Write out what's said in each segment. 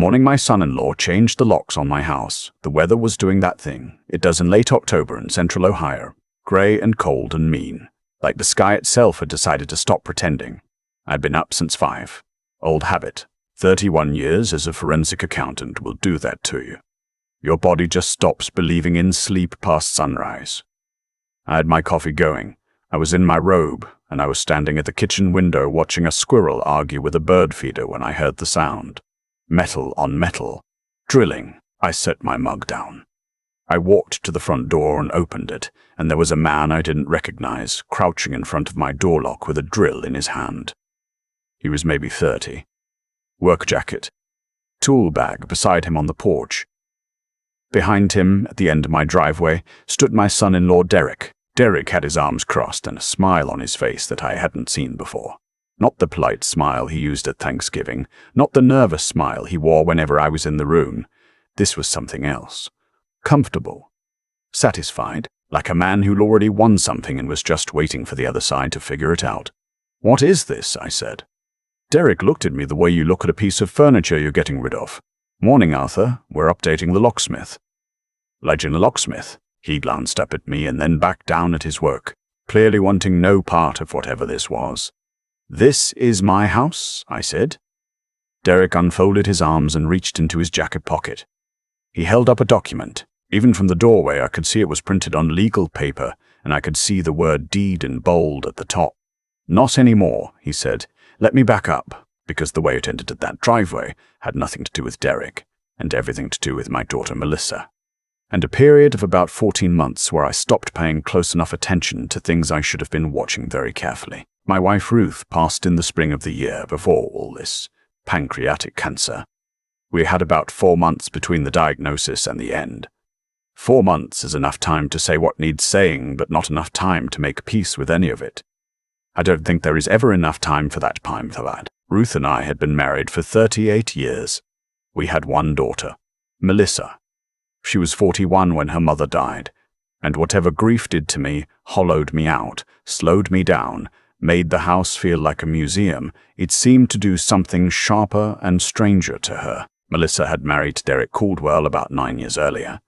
Morning, my son-in-law changed the locks on my house. The weather was doing that thing it does in late October in central Ohio. Gray and cold and mean. Like the sky itself had decided to stop pretending. I'd been up since 5. Old habit. 31 years as a forensic accountant will do that to you. Your body just stops believing in sleep past sunrise. I had my coffee going. I was in my robe, and I was standing at the kitchen window watching a squirrel argue with a bird feeder when I heard the sound. Metal on metal. Drilling. I set my mug down. I walked to the front door and opened it, and there was a man I didn't recognize, crouching in front of my door lock with a drill in his hand. He was maybe 30. Work jacket. Tool bag beside him on the porch. Behind him, at the end of my driveway, stood my son-in-law Derek. Derek had his arms crossed and a smile on his face that I hadn't seen before. Not the polite smile he used at Thanksgiving, not the nervous smile he wore whenever I was in the room. This was something else. Comfortable. Satisfied, like a man who'd already won something and was just waiting for the other side to figure it out. "What is this?" I said. Derek looked at me the way you look at a piece of furniture you're getting rid of. "Morning, Arthur. We're updating the locksmith." Legend locksmith. He glanced up at me and then back down at his work, clearly wanting no part of whatever this was. "This is my house," I said. Derek unfolded his arms and reached into his jacket pocket. He held up a document. Even from the doorway I could see it was printed on legal paper, and I could see the word deed in bold at the top. "Not anymore," he said. "Let me back up," because the way it ended at that driveway had nothing to do with Derek, and everything to do with my daughter Melissa. And a period of about 14 months where I stopped paying close enough attention to things I should have been watching very carefully. My wife Ruth passed in the spring of the year before all this. Pancreatic cancer. We had about 4 months between the diagnosis and the end. 4 months is enough time to say what needs saying, but not enough time to make peace with any of it. I don't think there is ever enough time for that. Ruth and I had been married for 38 years. We had one daughter, Melissa. She was 41 when her mother died, and whatever grief did to me hollowed me out, slowed me down, made the house feel like a museum. It seemed to do something sharper and stranger to her. Melissa had married Derek Caldwell about 9 years earlier.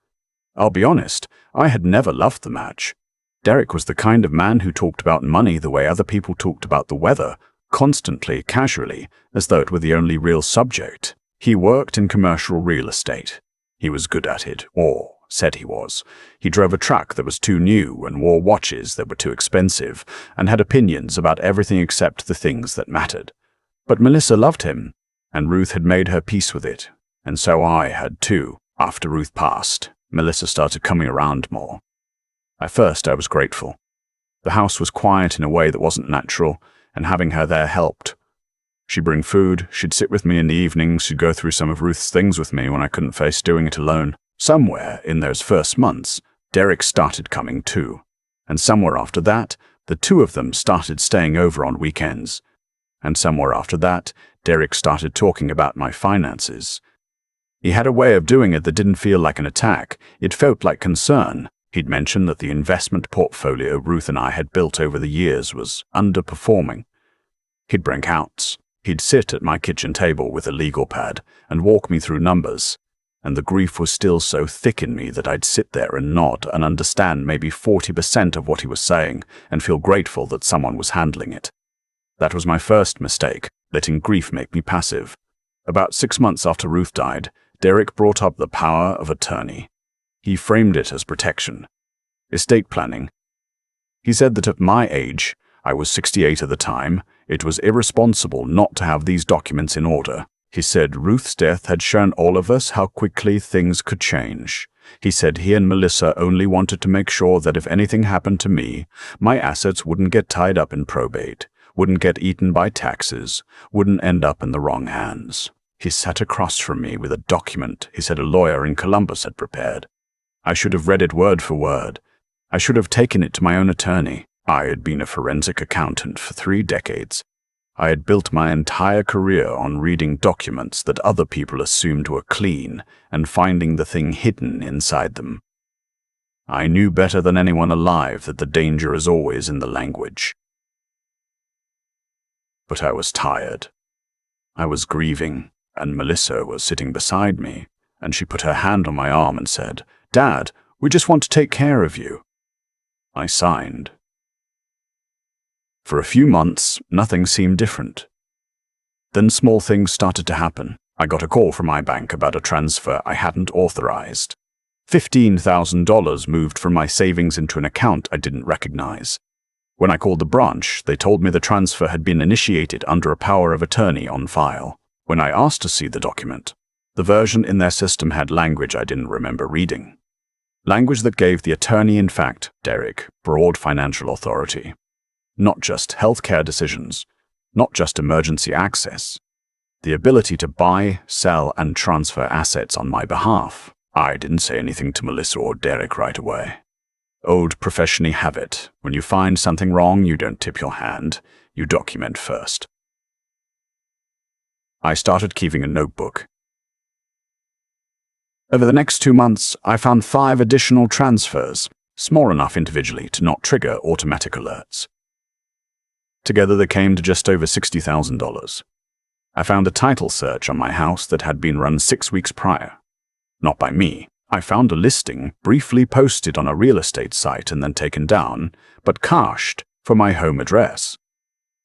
I'll be honest, I had never loved the match. Derek was the kind of man who talked about money the way other people talked about the weather, constantly, casually, as though it were the only real subject. He worked in commercial real estate. He was good at it, or said he was. He drove a truck that was too new and wore watches that were too expensive, and had opinions about everything except the things that mattered. But Melissa loved him, and Ruth had made her peace with it, and so I had too. After Ruth passed, Melissa started coming around more. At first I was grateful. The house was quiet in a way that wasn't natural, and having her there helped. She'd bring food, she'd sit with me in the evenings, she'd go through some of Ruth's things with me when I couldn't face doing it alone. Somewhere in those first months, Derek started coming too. And somewhere after that, the two of them started staying over on weekends. And somewhere after that, Derek started talking about my finances. He had a way of doing it that didn't feel like an attack. It felt like concern. He'd mentioned that the investment portfolio Ruth and I had built over the years was underperforming. He'd bring outs. He'd sit at my kitchen table with a legal pad and walk me through numbers. And the grief was still so thick in me that I'd sit there and nod and understand maybe 40% of what he was saying and feel grateful that someone was handling it. That was my first mistake, letting grief make me passive. About 6 months after Ruth died, Derek brought up the power of attorney. He framed it as protection. Estate planning. He said that at my age, I was 68 at the time, it was irresponsible not to have these documents in order. He said Ruth's death had shown all of us how quickly things could change. He said he and Melissa only wanted to make sure that if anything happened to me, my assets wouldn't get tied up in probate, wouldn't get eaten by taxes, wouldn't end up in the wrong hands. He sat across from me with a document he said a lawyer in Columbus had prepared. I should have read it word for word. I should have taken it to my own attorney. I had been a forensic accountant for 3 decades. I had built my entire career on reading documents that other people assumed were clean and finding the thing hidden inside them. I knew better than anyone alive that the danger is always in the language. But I was tired. I was grieving. and Melissa was sitting beside me, and she put her hand on my arm and said, "Dad, we just want to take care of you." I signed. For a few months, nothing seemed different. Then small things started to happen. I got a call from my bank about a transfer I hadn't authorized. $15,000 moved from my savings into an account I didn't recognize. When I called the branch, they told me the transfer had been initiated under a power of attorney on file. When I asked to see the document, the version in their system had language I didn't remember reading. Language that gave the attorney, in fact, Derek, broad financial authority. Not just healthcare decisions, not just emergency access. The ability to buy, sell, and transfer assets on my behalf. I didn't say anything to Melissa or Derek right away. Old profession-y habit. When you find something wrong, you don't tip your hand. You document first. I started keeping a notebook. Over the next 2 months, I found 5 additional transfers, small enough individually to not trigger automatic alerts. Together they came to just over $60,000. I found a title search on my house that had been run 6 weeks prior. Not by me. I found a listing briefly posted on a real estate site and then taken down, but cached for my home address.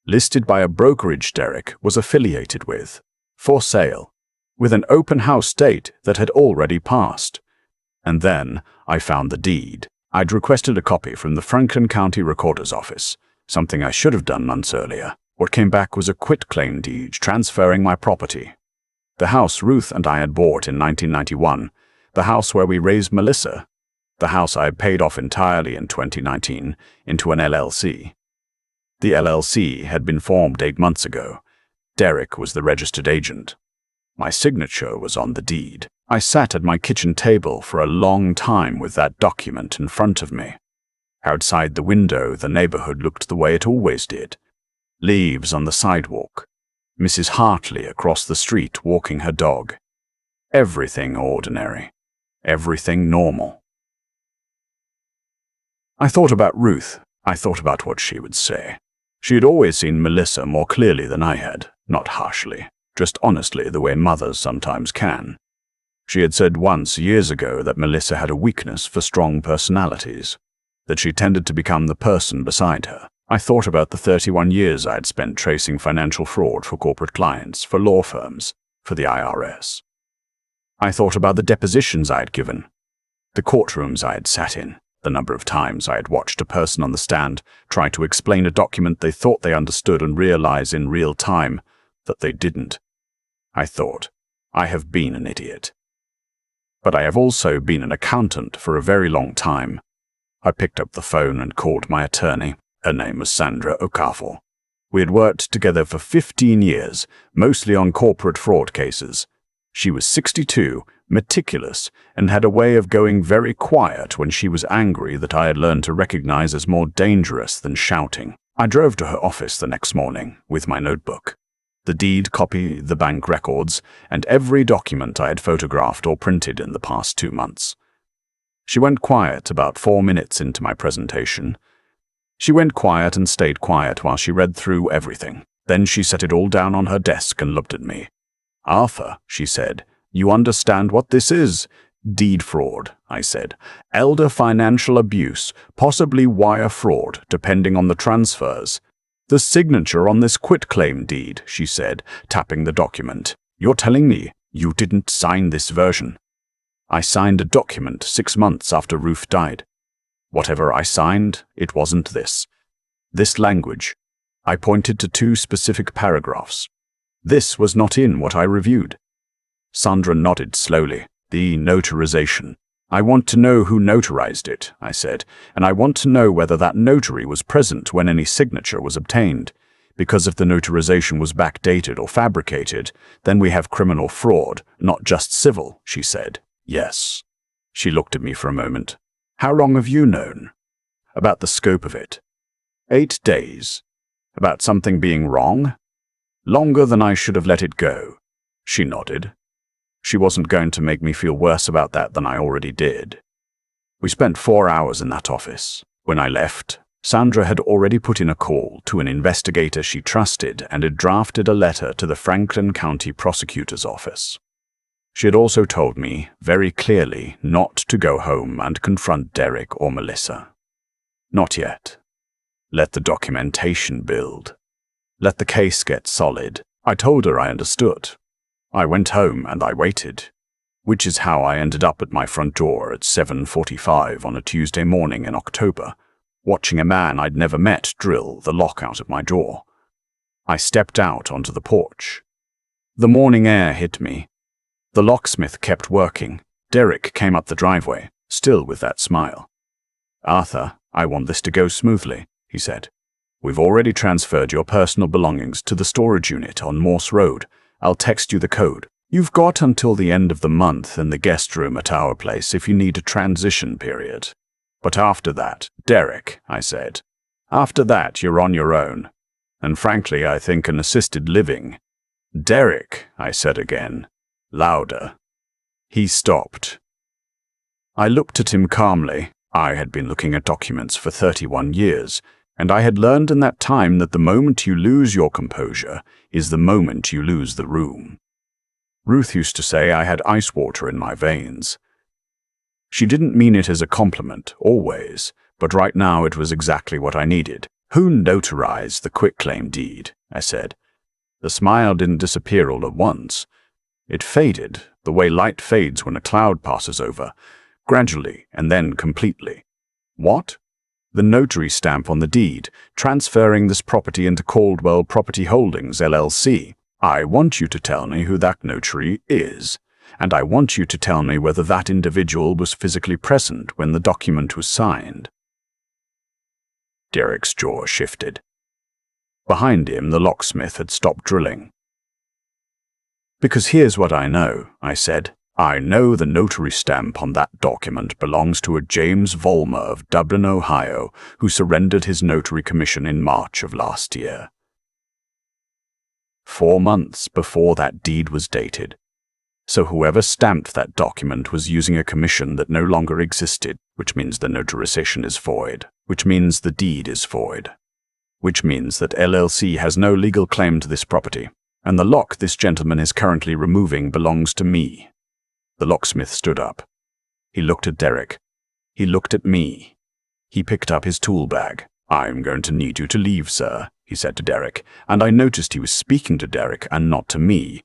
Listed by a brokerage Derek was affiliated with. For sale. With an open house date that had already passed. And then I found the deed. I'd requested a copy from the Franklin County Recorder's Office, something I should have done months earlier. What came back was a quitclaim deed transferring my property. The house Ruth and I had bought in 1991, the house where we raised Melissa, the house I had paid off entirely in 2019 into an LLC. The LLC had been formed 8 months ago. Derek was the registered agent. My signature was on the deed. I sat at my kitchen table for a long time with that document in front of me. Outside the window, the neighborhood looked the way it always did. Leaves on the sidewalk. Mrs. Hartley across the street walking her dog. Everything ordinary. Everything normal. I thought about Ruth. I thought about what she would say. She had always seen Melissa more clearly than I had, not harshly, just honestly the way mothers sometimes can. She had said once, years ago, that Melissa had a weakness for strong personalities, that she tended to become the person beside her. I thought about the 31 years I had spent tracing financial fraud for corporate clients, for law firms, for the IRS. I thought about the depositions I had given, the courtrooms I had sat in, the number of times I had watched a person on the stand try to explain a document they thought they understood and realize in real time that they didn't. I thought, I have been an idiot. But I have also been an accountant for a very long time. I picked up the phone and called my attorney. Her name was Sandra Okafor. We had worked together for 15 years, mostly on corporate fraud cases. She was 62, meticulous, and had a way of going very quiet when she was angry that I had learned to recognize as more dangerous than shouting. I drove to her office the next morning with my notebook, the deed copy, the bank records, and every document I had photographed or printed in the past 2 months. She went quiet about 4 minutes into my presentation. She went quiet and stayed quiet while she read through everything. Then she set it all down on her desk and looked at me. "Arthur," she said, "you understand what this is?" "Deed fraud," I said. "Elder financial abuse, possibly wire fraud, depending on the transfers." "The signature on this quitclaim deed," she said, tapping the document. "You're telling me you didn't sign this version?" "I signed a document 6 months after Ruth died. Whatever I signed, it wasn't this. This language." I pointed to 2 specific paragraphs. This was not in what I reviewed. Sandra nodded slowly. "The notarization. I want to know who notarized it," I said, "and I want to know whether that notary was present when any signature was obtained. Because if the notarization was backdated or fabricated, then we have criminal fraud, not just civil," she said. "Yes." She looked at me for a moment. "How long have you known?" "About the scope of it." 8 days. "About something being wrong?" "Longer than I should have let it go." She nodded. She wasn't going to make me feel worse about that than I already did. We spent 4 hours in that office. When I left, Sandra had already put in a call to an investigator she trusted and had drafted a letter to the Franklin County Prosecutor's Office. She had also told me, very clearly, not to go home and confront Derek or Melissa. Not yet. Let the documentation build. Let the case get solid. I told her I understood. I went home and I waited, which is how I ended up at my front door at 7:45 on a Tuesday morning in October, watching a man I'd never met drill the lock out of my door. I stepped out onto the porch. The morning air hit me. The locksmith kept working. Derek came up the driveway, still with that smile. "Arthur, I want this to go smoothly," he said. "We've already transferred your personal belongings to the storage unit on Morse Road. I'll text you the code. You've got until the end of the month in the guest room at our place if you need a transition period. But after that, Derek," I said, "after that you're on your own. And frankly, I think an assisted living." "Derek," I said again, louder. He stopped. I looked at him calmly. I had been looking at documents for 31 years, and I had learned in that time that the moment you lose your composure is the moment you lose the room. Ruth used to say I had ice water in my veins. She didn't mean it as a compliment, always, but right now it was exactly what I needed. "Who notarized the quitclaim deed?" I said. The smile didn't disappear all at once. It faded, the way light fades when a cloud passes over, gradually and then completely. "What?" "The notary stamp on the deed, transferring this property into Caldwell Property Holdings, LLC. I want you to tell me who that notary is, and I want you to tell me whether that individual was physically present when the document was signed." Derek's jaw shifted. Behind him, the locksmith had stopped drilling. "Because here's what I know," I said. "I know the notary stamp on that document belongs to a James Vollmer of Dublin, Ohio, who surrendered his notary commission in March of last year. 4 months before that deed was dated. So whoever stamped that document was using a commission that no longer existed, which means the notarization is void, which means the deed is void, which means that LLC has no legal claim to this property, and the lock this gentleman is currently removing belongs to me." The locksmith stood up. He looked at Derek. He looked at me. He picked up his tool bag. "I'm going to need you to leave, sir," he said to Derek, and I noticed he was speaking to Derek and not to me.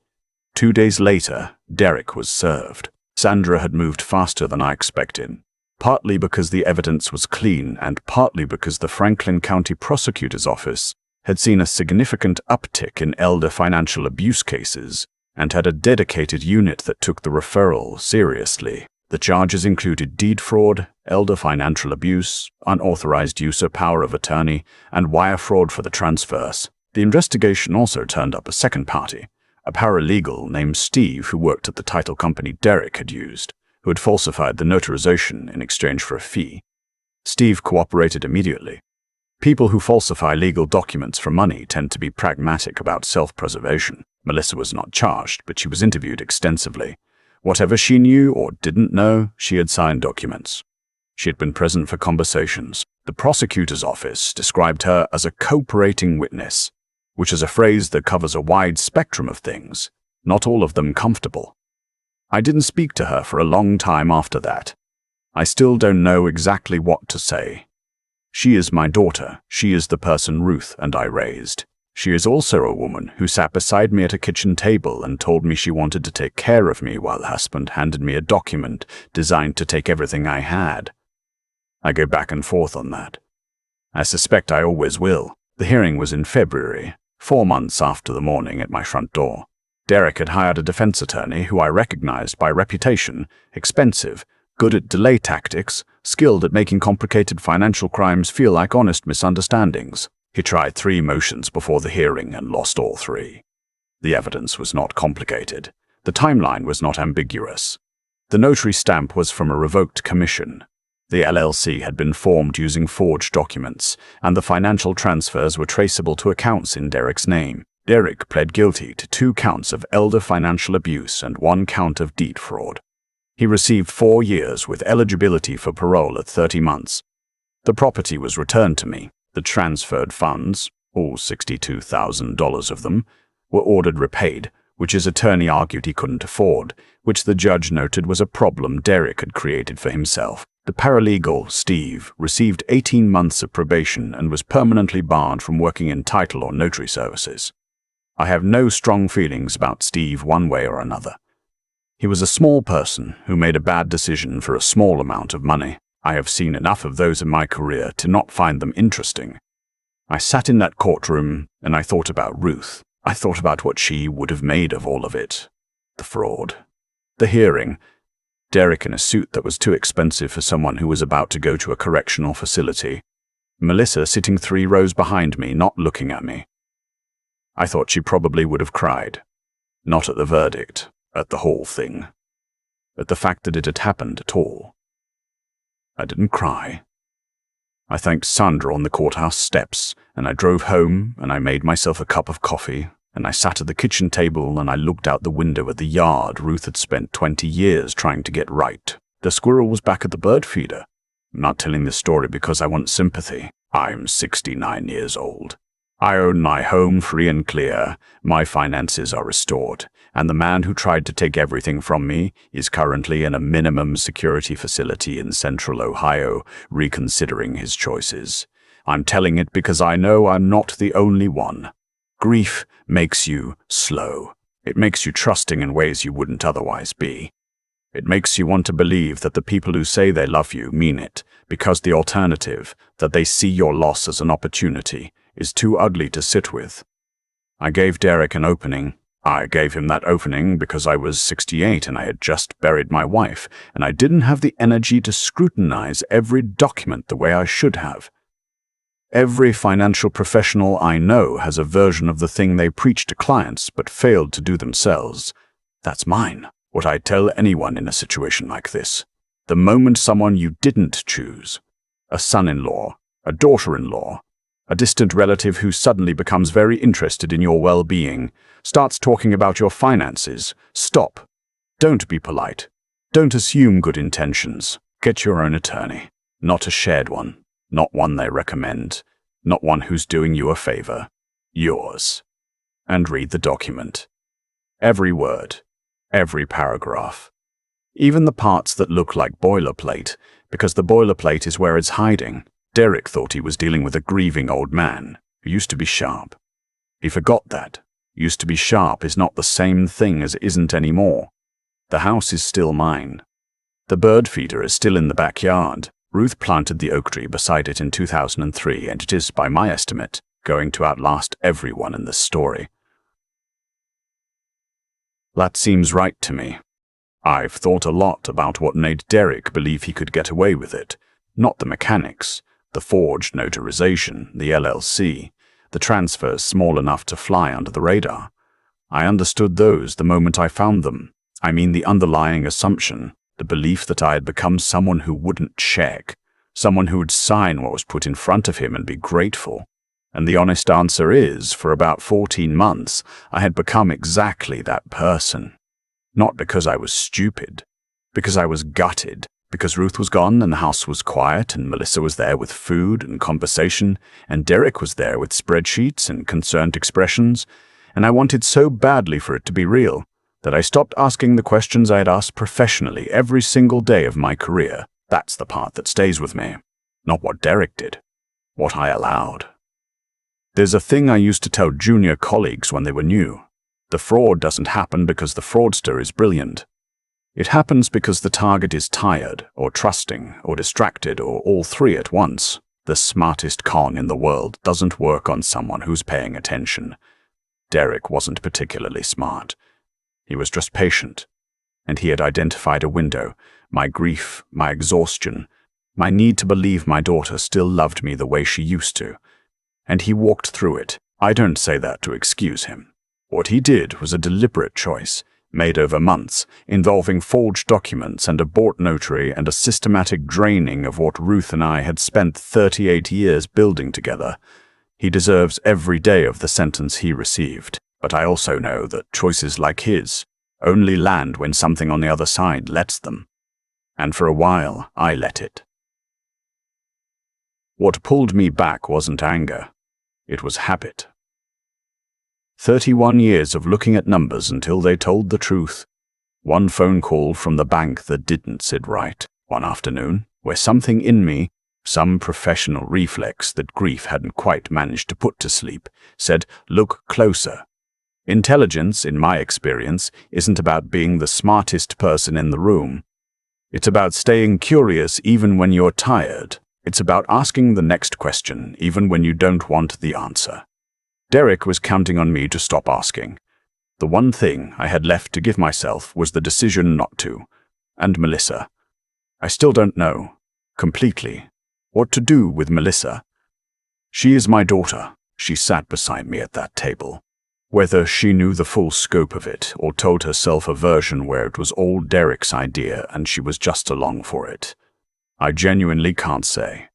2 days later, Derek was served. Sandra had moved faster than I expected, partly because the evidence was clean and partly because the Franklin County Prosecutor's Office had seen a significant uptick in elder financial abuse cases and had a dedicated unit that took the referral seriously. The charges included deed fraud, elder financial abuse, unauthorized use of power of attorney, and wire fraud for the transfers. The investigation also turned up a second party, a paralegal named Steve who worked at the title company Derek had used, who had falsified the notarization in exchange for a fee. Steve cooperated immediately. People who falsify legal documents for money tend to be pragmatic about self-preservation. Melissa was not charged, but she was interviewed extensively. Whatever she knew or didn't know, she had signed documents. She had been present for conversations. The prosecutor's office described her as a cooperating witness, which is a phrase that covers a wide spectrum of things, not all of them comfortable. I didn't speak to her for a long time after that. I still don't know exactly what to say. She is my daughter. She is the person Ruth and I raised. She is also a woman who sat beside me at a kitchen table and told me she wanted to take care of me while husband handed me a document designed to take everything I had. I go back and forth on that. I suspect I always will. The hearing was in February, 4 months after the morning at my front door. Derek had hired a defense attorney who I recognized by reputation, expensive, good at delay tactics, skilled at making complicated financial crimes feel like honest misunderstandings. He tried 3 motions before the hearing and lost all 3. The evidence was not complicated. The timeline was not ambiguous. The notary stamp was from a revoked commission. The LLC had been formed using forged documents, and the financial transfers were traceable to accounts in Derek's name. Derek pled guilty to 2 counts of elder financial abuse and 1 count of deed fraud. He received 4 years with eligibility for parole at 30 months. The property was returned to me. The transferred funds, all $62,000 of them, were ordered repaid, which his attorney argued he couldn't afford, which the judge noted was a problem Derek had created for himself. The paralegal, Steve, received 18 months of probation and was permanently barred from working in title or notary services. I have no strong feelings about Steve one way or another. He was a small person who made a bad decision for a small amount of money. I have seen enough of those in my career to not find them interesting. I sat in that courtroom and I thought about Ruth. I thought about what she would have made of all of it. The fraud. The hearing. Derek in a suit that was too expensive for someone who was about to go to a correctional facility. Melissa sitting 3 rows behind me, not looking at me. I thought she probably would have cried. Not at the verdict, at the whole thing. At the fact that it had happened at all. I didn't cry. I thanked Sandra on the courthouse steps, and I drove home, and I made myself a cup of coffee, and I sat at the kitchen table and I looked out the window at the yard Ruth had spent 20 years trying to get right. The squirrel was back at the bird feeder. I'm not telling this story because I want sympathy. I'm 69 years old. I own my home free and clear, my finances are restored, and the man who tried to take everything from me is currently in a minimum security facility in Central Ohio, reconsidering his choices. I'm telling it because I know I'm not the only one. Grief makes you slow. It makes you trusting in ways you wouldn't otherwise be. It makes you want to believe that the people who say they love you mean it, because the alternative, that they see your loss as an opportunity, is too ugly to sit with. I gave Derek an opening. I gave him that opening because I was 68 and I had just buried my wife, and I didn't have the energy to scrutinize every document the way I should have. Every financial professional I know has a version of the thing they preach to clients but failed to do themselves. That's mine. What I tell anyone in a situation like this. The moment someone you didn't choose, a son-in-law, a daughter-in-law, a distant relative who suddenly becomes very interested in your well-being, starts talking about your finances, stop. Don't be polite. Don't assume good intentions. Get your own attorney. Not a shared one. Not one they recommend. Not one who's doing you a favor. Yours. And read the document. Every word. Every paragraph. Even the parts that look like boilerplate, because the boilerplate is where it's hiding. Derek thought he was dealing with a grieving old man who used to be sharp. He forgot that. Used to be sharp is not the same thing as isn't anymore. The house is still mine. The bird feeder is still in the backyard. Ruth planted the oak tree beside it in 2003, and it is, by my estimate, going to outlast everyone in this story. That seems right to me. I've thought a lot about what made Derek believe he could get away with it. Not the mechanics, the forged notarization, the LLC, the transfers small enough to fly under the radar. I understood those the moment I found them. I mean the underlying assumption, the belief that I had become someone who wouldn't check, someone who would sign what was put in front of him and be grateful. And the honest answer is, for about 14 months, I had become exactly that person. Not because I was stupid, because I was gutted, because Ruth was gone and the house was quiet and Melissa was there with food and conversation and Derek was there with spreadsheets and concerned expressions, and I wanted so badly for it to be real that I stopped asking the questions I had asked professionally every single day of my career. That's the part that stays with me. Not what Derek did. What I allowed. There's a thing I used to tell junior colleagues when they were new. The fraud doesn't happen because the fraudster is brilliant. It happens because the target is tired, or trusting, or distracted, or all three at once. The smartest con in the world doesn't work on someone who's paying attention. Derek wasn't particularly smart. He was just patient. And he had identified a window, my grief, my exhaustion, my need to believe my daughter still loved me the way she used to. And he walked through it. I don't say that to excuse him. What he did was a deliberate choice, made over months, involving forged documents and a bought notary and a systematic draining of what Ruth and I had spent 38 years building together. He deserves every day of the sentence he received, but I also know that choices like his only land when something on the other side lets them. And for a while, I let it. What pulled me back wasn't anger. It was habit. 31 years of looking at numbers until they told the truth. One phone call from the bank that didn't sit right. One afternoon, where something in me, some professional reflex that grief hadn't quite managed to put to sleep, said, "Look closer." Intelligence, in my experience, isn't about being the smartest person in the room. It's about staying curious even when you're tired. It's about asking the next question even when you don't want the answer. Derek was counting on me to stop asking. The one thing I had left to give myself was the decision not to. And Melissa. I still don't know, completely, what to do with Melissa. She is my daughter. She sat beside me at that table. Whether she knew the full scope of it or told herself a version where it was all Derek's idea and she was just along for it, I genuinely can't say.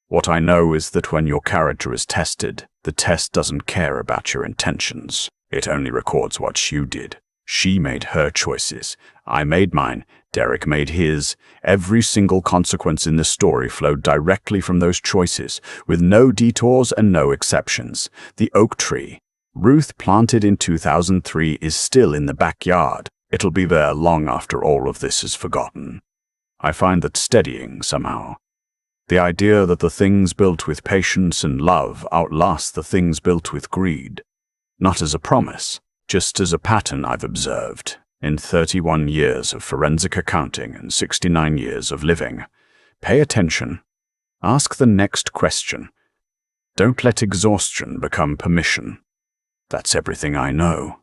What I know is that when your character is tested, the test doesn't care about your intentions. It only records what you did. She made her choices. I made mine. Derek made his. Every single consequence in this story flowed directly from those choices, with no detours and no exceptions. The oak tree Ruth planted in 2003 is still in the backyard. It'll be there long after all of this is forgotten. I find that steadying somehow. The idea that the things built with patience and love outlast the things built with greed. Not as a promise, just as a pattern I've observed in 31 years of forensic accounting and 69 years of living. Pay attention. Ask the next question. Don't let exhaustion become permission. That's everything I know.